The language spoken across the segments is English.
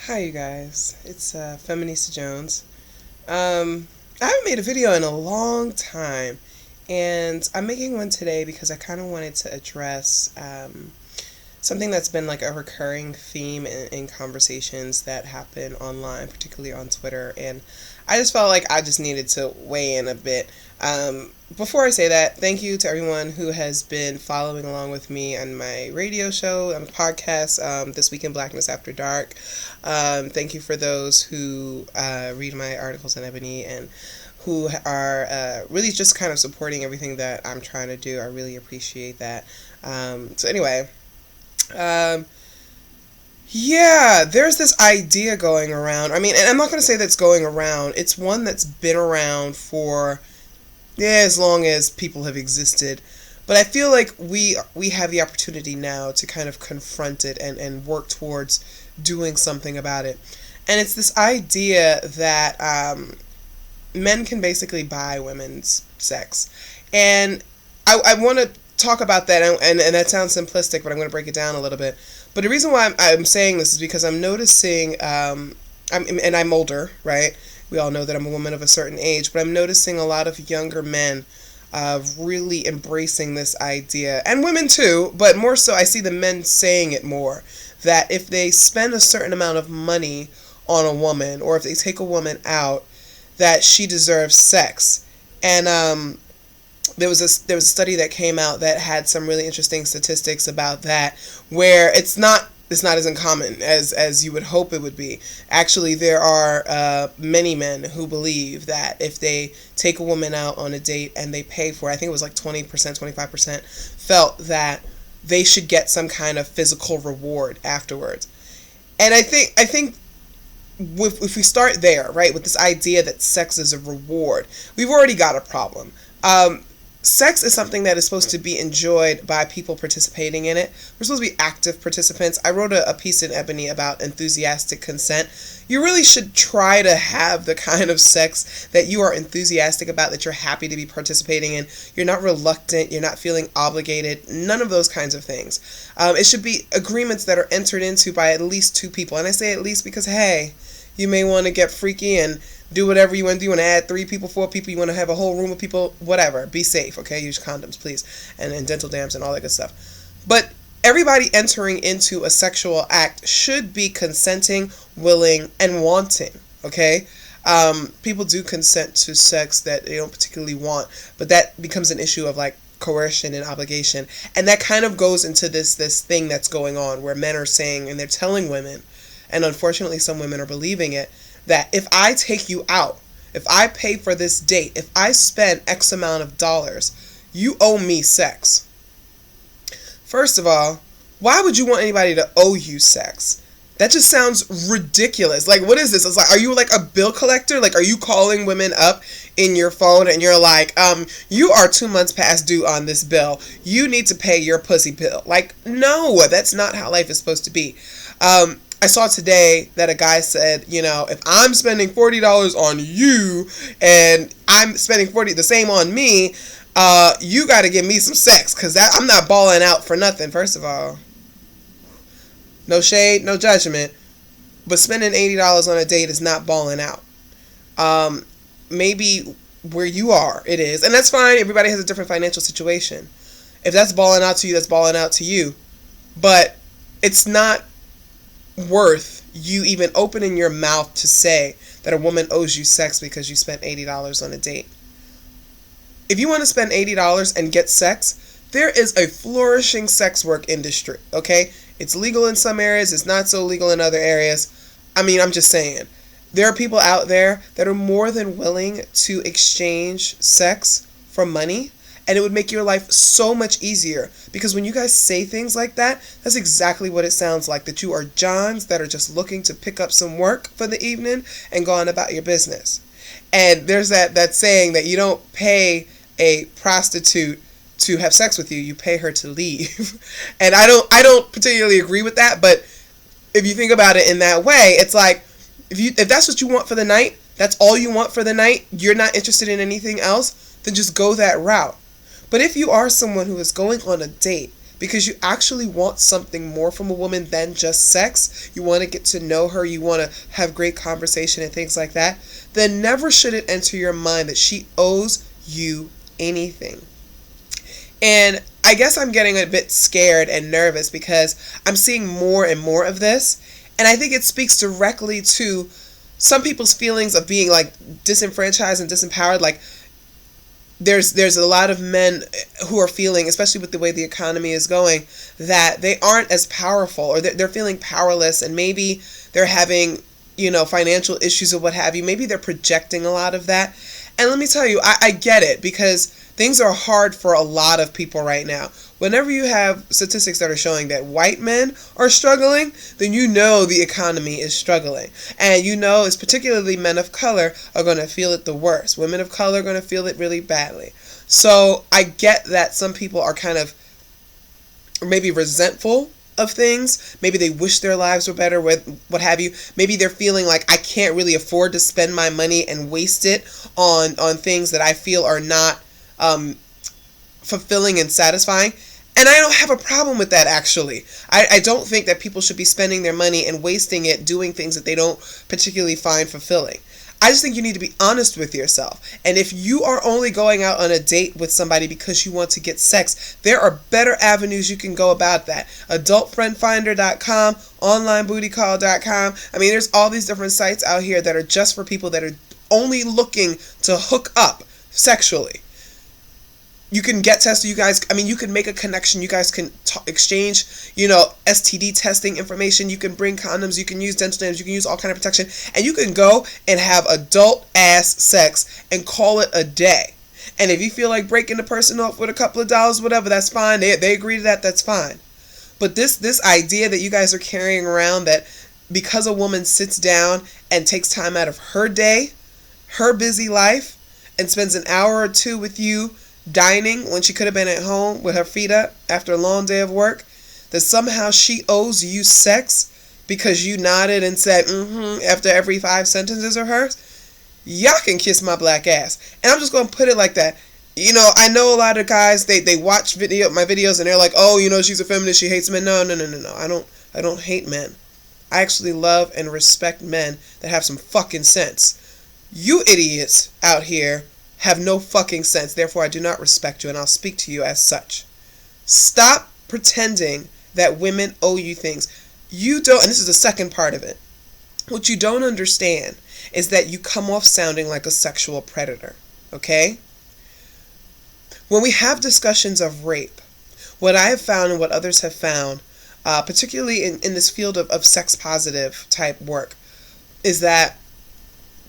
Hi, you guys. It's Feminista Jones. I haven't made a video in a long time, and I'm making one today because I kind of wanted to address something that's been like a recurring theme in conversations that happen online, particularly on Twitter, and I just felt like I just needed to weigh in a bit. Before I say that, thank you to everyone who has been following along with me on my radio show, on the podcast, This Week in Blackness After Dark. Thank you for those who read my articles in Ebony and who are really just kind of supporting everything that I'm trying to do. I really appreciate that. So anyway, yeah, there's this idea going around. I mean, and I'm not going to say that's going around. It's one that's been around for as long as people have existed. But I feel like we have the opportunity now to kind of confront it and work towards doing something about it. And it's this idea that men can basically buy women's sex. And I want to talk about that, and that sounds simplistic, but I'm going to break it down a little bit. But the reason why I'm saying this is because I'm noticing, I'm older, right? We all know that I'm a woman of a certain age, but I'm noticing a lot of younger men really embracing this idea, and women too, but more so I see the men saying it more, that if they spend a certain amount of money on a woman, or if they take a woman out, that she deserves sex. And there was a study that came out that had some really interesting statistics about that, where it's not as uncommon as you would hope it would be. Actually, there are many men who believe that if they take a woman out on a date and they pay for it, I think it was like 20%, 25%, felt that they should get some kind of physical reward afterwards. And I think if we start there, right, with this idea that sex is a reward, we've already got a problem. Sex is something that is supposed to be enjoyed by people participating in it. We're supposed to be active participants. I wrote a piece in Ebony about enthusiastic consent. You really should try to have the kind of sex that you are enthusiastic about, that you're happy to be participating in. You're not reluctant. You're not feeling obligated. None of those kinds of things. It should be agreements that are entered into by at least two people. And I say at least because, hey, you may want to get freaky and do whatever you want to do. You want to add 3 people, 4 people, you want to have a whole room of people, whatever. Be safe, okay? Use condoms, please. And dental dams and all that good stuff. But everybody entering into a sexual act should be consenting, willing, and wanting, okay? People do consent to sex that they don't particularly want, but that becomes an issue of like coercion and obligation. And that kind of goes into this thing that's going on where men are saying, and they're telling women, and unfortunately some women are believing it, that if I take you out, if I pay for this date, if I spend X amount of dollars, you owe me sex. First of all, why would you want anybody to owe you sex? That just sounds ridiculous. Like, what is this? It's like, are you like a bill collector? Like, are you calling women up in your phone and you're like, you are 2 months past due on this bill. You need to pay your pussy bill. Like, no, that's not how life is supposed to be. I saw today that a guy said, you know, if I'm spending $40 on you and I'm spending the same on me, you got to give me some sex, because I'm not balling out for nothing. First of all, no shade, no judgment, but spending $80 on a date is not balling out. Maybe where you are, it is, and that's fine. Everybody has a different financial situation. If that's balling out to you, that's balling out to you, but it's not worth you even opening your mouth to say that a woman owes you sex because you spent $80 on a date. If you want to spend $80 and get sex, there is a flourishing sex work industry, okay? It's legal in some areas, it's not so legal in other areas. I mean, I'm just saying. There are people out there that are more than willing to exchange sex for money. And it would make your life so much easier, because when you guys say things like that, that's exactly what it sounds like, that you are Johns that are just looking to pick up some work for the evening and go on about your business. And there's that saying that you don't pay a prostitute to have sex with you, you pay her to leave. And I don't particularly agree with that, but if you think about it in that way, it's like, if that's what you want for the night, that's all you want for the night, you're not interested in anything else, then just go that route. But if you are someone who is going on a date because you actually want something more from a woman than just sex, you want to get to know her, you want to have great conversation and things like that, then never should it enter your mind that she owes you anything. And I guess I'm getting a bit scared and nervous because I'm seeing more and more of this. And I think it speaks directly to some people's feelings of being like disenfranchised and disempowered. Like there's a lot of men who are feeling, especially with the way the economy is going, that they aren't as powerful, or they're feeling powerless, and maybe they're having, financial issues or what have you. Maybe they're projecting a lot of that. And let me tell you, I get it, because things are hard for a lot of people right now. Whenever you have statistics that are showing that white men are struggling, then you know the economy is struggling. And it's particularly men of color are going to feel it the worst. Women of color are going to feel it really badly. So I get that some people are kind of maybe resentful of things. Maybe they wish their lives were better, what have you. Maybe they're feeling like I can't really afford to spend my money and waste it on things that I feel are not fulfilling and satisfying. And I don't have a problem with that, actually. I don't think that people should be spending their money and wasting it doing things that they don't particularly find fulfilling. I just think you need to be honest with yourself. And if you are only going out on a date with somebody because you want to get sex, there are better avenues you can go about that. Adultfriendfinder.com, onlinebootycall.com. I mean, there's all these different sites out here that are just for people that are only looking to hook up sexually. You can get tested, you can make a connection, you guys can exchange, STD testing information, you can bring condoms, you can use dental dams, you can use all kind of protection, and you can go and have adult-ass sex and call it a day. And if you feel like breaking the person off with a couple of dollars, whatever, that's fine, they agree to that, that's fine. But this idea that you guys are carrying around, that because a woman sits down and takes time out of her day, her busy life, and spends an hour or two with you dining when she could have been at home with her feet up after a long day of work, that somehow she owes you sex because you nodded and said after every 5 sentences of hers, y'all can kiss my black ass. And I'm just going to put it like that. I know a lot of guys, they watch my videos and they're like, oh, she's a feminist, she hates men. No. I don't hate men. I actually love and respect men that have some fucking sense. You idiots out here have no fucking sense. Therefore, I do not respect you, and I'll speak to you as such. Stop pretending that women owe you things. You don't, and this is the second part of it. What you don't understand is that you come off sounding like a sexual predator, okay? When we have discussions of rape, what I have found and what others have found, particularly in this field of sex-positive type work, is that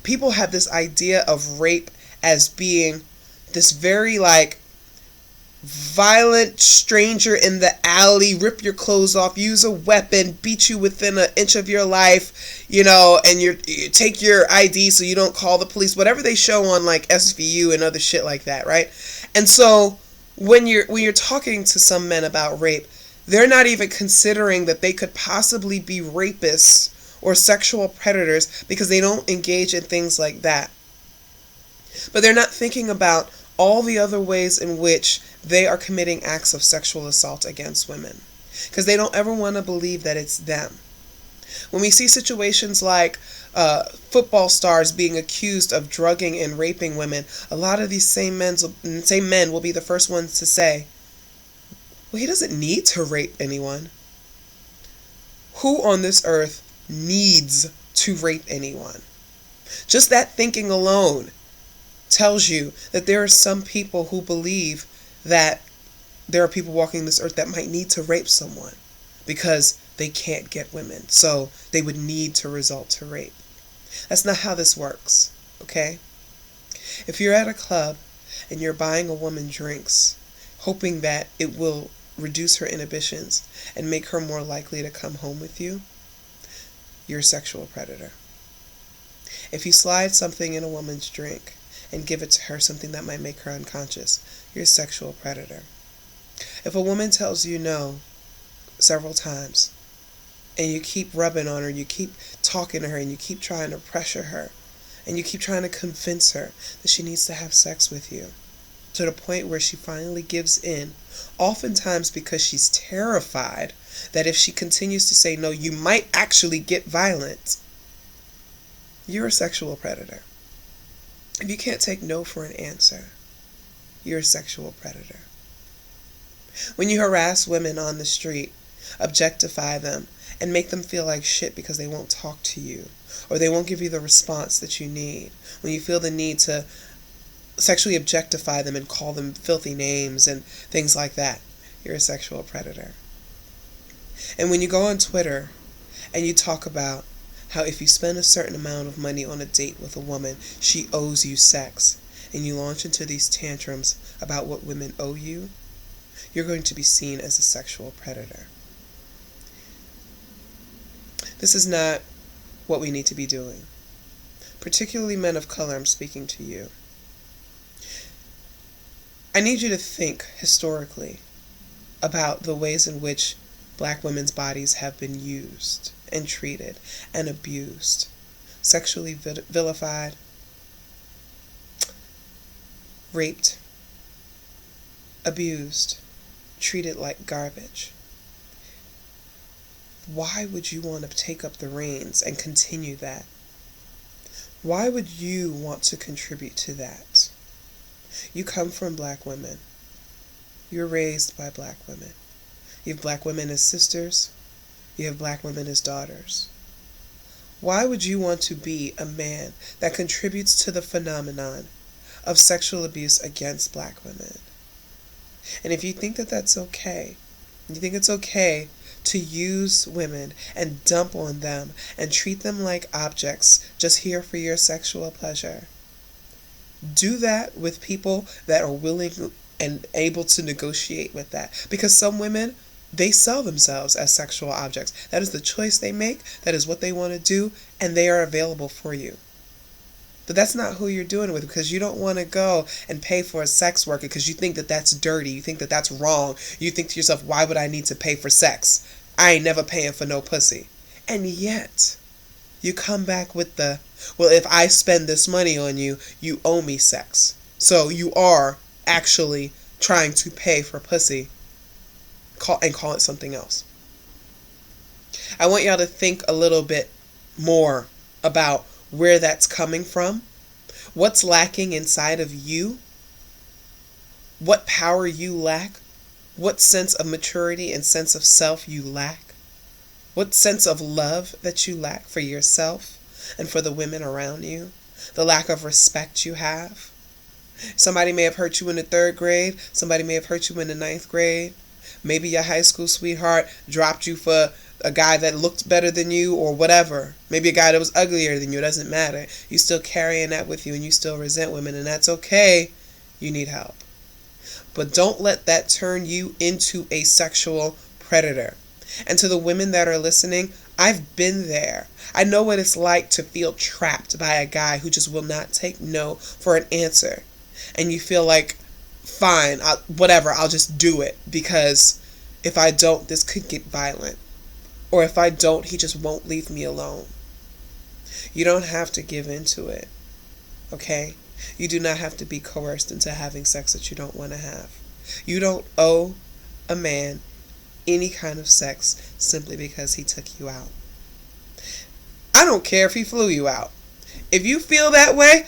people have this idea of rape as being this very violent stranger in the alley, rip your clothes off, use a weapon, beat you within an inch of your life, and you take your ID so you don't call the police, whatever they show on SVU and other shit like that, right? And so when you're talking to some men about rape, they're not even considering that they could possibly be rapists or sexual predators because they don't engage in things like that. But they're not thinking about all the other ways in which they are committing acts of sexual assault against women, because they don't ever want to believe that it's them. When we see situations like football stars being accused of drugging and raping women, a lot of these same men will be the first ones to say, well, he doesn't need to rape anyone. Who on this earth needs to rape anyone? Just that thinking alone tells you that there are some people who believe that there are people walking this earth that might need to rape someone because they can't get women, so they would need to resort to rape. That's not how this works, okay? If you're at a club and you're buying a woman drinks, hoping that it will reduce her inhibitions and make her more likely to come home with you, you're a sexual predator. If you slide something in a woman's drink and give it to her, something that might make her unconscious, you're a sexual predator. If a woman tells you no several times, and you keep rubbing on her, you keep talking to her, and you keep trying to pressure her, and you keep trying to convince her that she needs to have sex with you, to the point where she finally gives in, oftentimes because she's terrified that if she continues to say no, you might actually get violent. You're a sexual predator. If you can't take no for an answer, you're a sexual predator. When you harass women on the street, objectify them, and make them feel like shit because they won't talk to you, or they won't give you the response that you need, when you feel the need to sexually objectify them and call them filthy names and things like that, you're a sexual predator. And when you go on Twitter and you talk about how if you spend a certain amount of money on a date with a woman, she owes you sex, and you launch into these tantrums about what women owe you, you're going to be seen as a sexual predator. This is not what we need to be doing. Particularly men of color, I'm speaking to you. I need you to think historically about the ways in which black women's bodies have been used and treated and abused, sexually vilified, raped, abused, treated like garbage. Why would you want to take up the reins and continue that? Why would you want to contribute to that? You come from black women. You're raised by black women. You have black women as sisters. You have black women as daughters. Why would you want to be a man that contributes to the phenomenon of sexual abuse against black women? And if you think that that's okay, you think it's okay to use women and dump on them and treat them like objects just here for your sexual pleasure, do that with people that are willing and able to negotiate with that. Because some women, they sell themselves as sexual objects. That is the choice they make. That is what they want to do, and they are available for you. But that's not who you're doing it with, because you don't want to go and pay for a sex worker because you think that that's dirty. You think that that's wrong. You think to yourself, why would I need to pay for sex? I ain't never paying for no pussy. And yet, you come back with the, well, if I spend this money on you, you owe me sex. So you are actually trying to pay for pussy and call it something else. I want y'all to think a little bit more about where that's coming from, what's lacking inside of you, what power you lack, what sense of maturity and sense of self you lack, what sense of love that you lack for yourself and for the women around you, the lack of respect you have. Somebody may have hurt you in the 3rd grade, somebody may have hurt you in the 9th grade, maybe your high school sweetheart dropped you for a guy that looked better than you or whatever. Maybe a guy that was uglier than you. It doesn't matter. You still carrying that with you and you still resent women, and that's okay. You need help. But don't let that turn you into a sexual predator. And to the women that are listening, I've been there. I know what it's like to feel trapped by a guy who just will not take no for an answer. And you feel like, fine, I'll just do it, because if I don't, this could get violent. Or if I don't, he just won't leave me alone. You don't have to give into it, okay? You do not have to be coerced into having sex that you don't want to have. You don't owe a man any kind of sex simply because he took you out. I don't care if he flew you out. If you feel that way,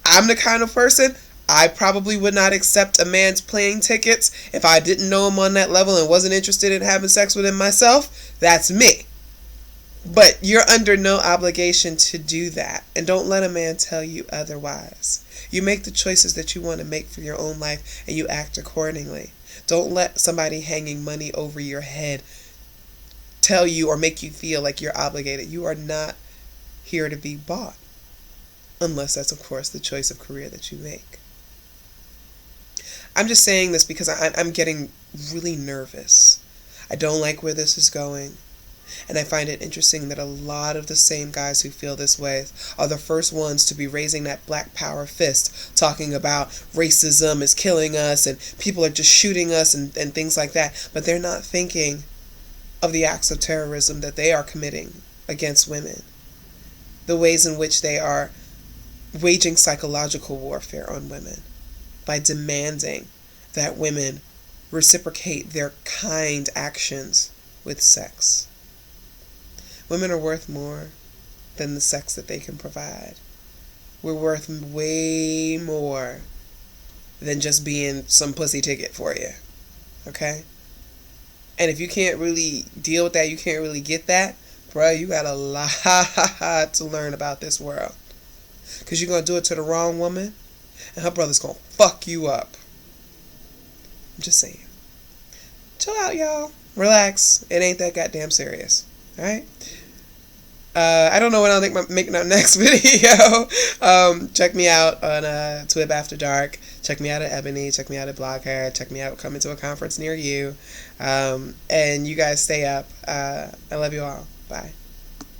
I'm the kind of person, I probably would not accept a man's plane tickets if I didn't know him on that level and wasn't interested in having sex with him myself. That's me. But you're under no obligation to do that. And don't let a man tell you otherwise. You make the choices that you want to make for your own life, and you act accordingly. Don't let somebody hanging money over your head tell you or make you feel like you're obligated. You are not here to be bought. Unless that's, of course, the choice of career that you make. I'm just saying this because I'm getting really nervous. I don't like where this is going. And I find it interesting that a lot of the same guys who feel this way are the first ones to be raising that black power fist, talking about racism is killing us and people are just shooting us and things like that. But they're not thinking of the acts of terrorism that they are committing against women, the ways in which they are waging psychological warfare on women. by demanding that women reciprocate their kind actions with sex. Women are worth more than the sex that they can provide. We're worth way more than just being some pussy ticket for you. Okay? And if you can't really deal with that, you can't really get that, bro, you got a lot to learn about this world. Because you're going to do it to the wrong woman, and her brother's going to fuck you up. I'm just saying. Chill out, y'all. Relax. It ain't that goddamn serious. Alright? I don't know when I'll make my next video. Check me out on Twib After Dark. Check me out at Ebony. Check me out at Bloghair. Check me out coming to a conference near you. And you guys stay up. I love you all. Bye.